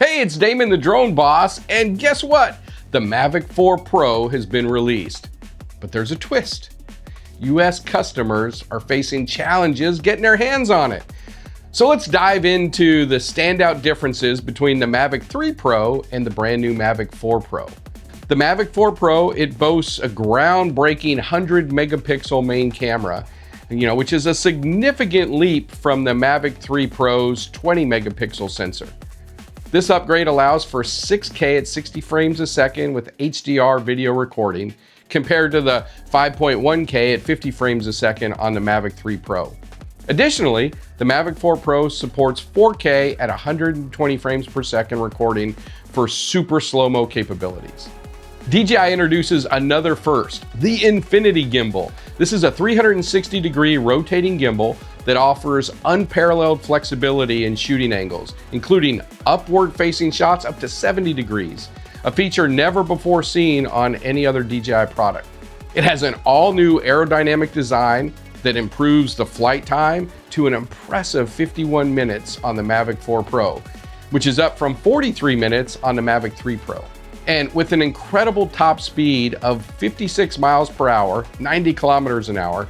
Hey, it's Damon the Drone Boss, and guess what? The Mavic 4 Pro has been released. But there's a twist. US customers are facing challenges getting their hands on it. So let's dive into the standout differences between the Mavic 3 Pro and the brand new Mavic 4 Pro. The Mavic 4 Pro, it boasts a groundbreaking 100 megapixel main camera, which is a significant leap from the Mavic 3 Pro's 20 megapixel sensor. This upgrade allows for 6K at 60 frames a second with HDR video recording, compared to the 5.1K at 50 frames a second on the Mavic 3 Pro. Additionally, the Mavic 4 Pro supports 4K at 120 frames per second recording for super slow-mo capabilities. DJI introduces another first, the Infinity Gimbal. This is a 360-degree rotating gimbal that offers unparalleled flexibility in shooting angles, including upward-facing shots up to 70 degrees, a feature never before seen on any other DJI product. It has an all-new aerodynamic design that improves the flight time to an impressive 51 minutes on the Mavic 4 Pro, which is up from 43 minutes on the Mavic 3 Pro. And with an incredible top speed of 56 miles per hour, 90 kilometers an hour,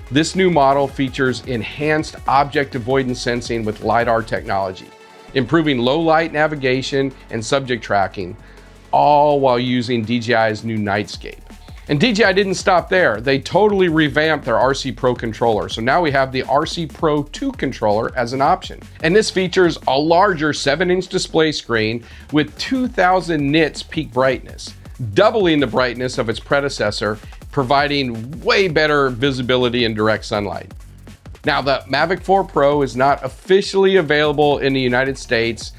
this new model features enhanced object avoidance sensing with LiDAR technology, improving low light navigation and subject tracking, all while using DJI's new Nightscape. And DJI didn't stop there. They totally revamped their RC Pro controller. So now we have the RC Pro 2 controller as an option. And this features a larger 7-inch display screen with 2000 nits peak brightness, doubling the brightness of its predecessor, providing way better visibility in direct sunlight. Now, the Mavic 4 Pro is not officially available in the United States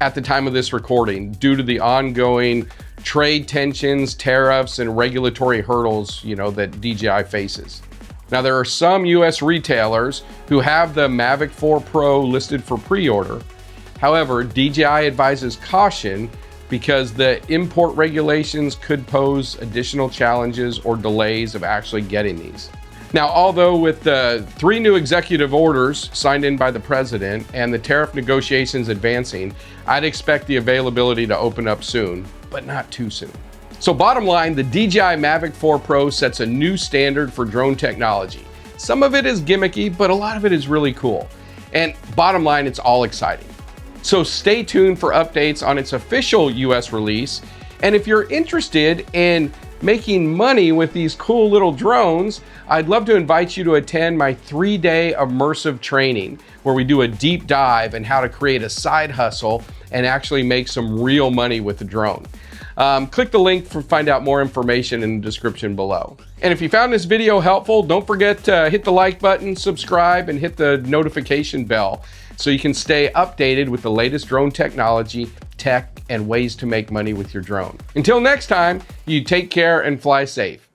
at the time of this recording due to the ongoing trade tensions, tariffs, and regulatory hurdles, that DJI faces. Now, there are some US retailers who have the Mavic 4 Pro listed for pre-order. However, DJI advises caution because the import regulations could pose additional challenges or delays of actually getting these. Now, although with the 3 new executive orders signed in by the president and the tariff negotiations advancing, I'd expect the availability to open up soon, but not too soon. So bottom line, the DJI Mavic 4 Pro sets a new standard for drone technology. Some of it is gimmicky, but a lot of it is really cool. And bottom line, it's all exciting. So stay tuned for updates on its official US release. And if you're interested in making money with these cool little drones, I'd love to invite you to attend my 3-day immersive training where we do a deep dive in how to create a side hustle and actually make some real money with the drone. Click the link to find out more information in the description below. And if you found this video helpful, don't forget to hit the like button, subscribe, and hit the notification bell so you can stay updated with the latest drone technology, tech, and ways to make money with your drone. Until next time, you take care and fly safe.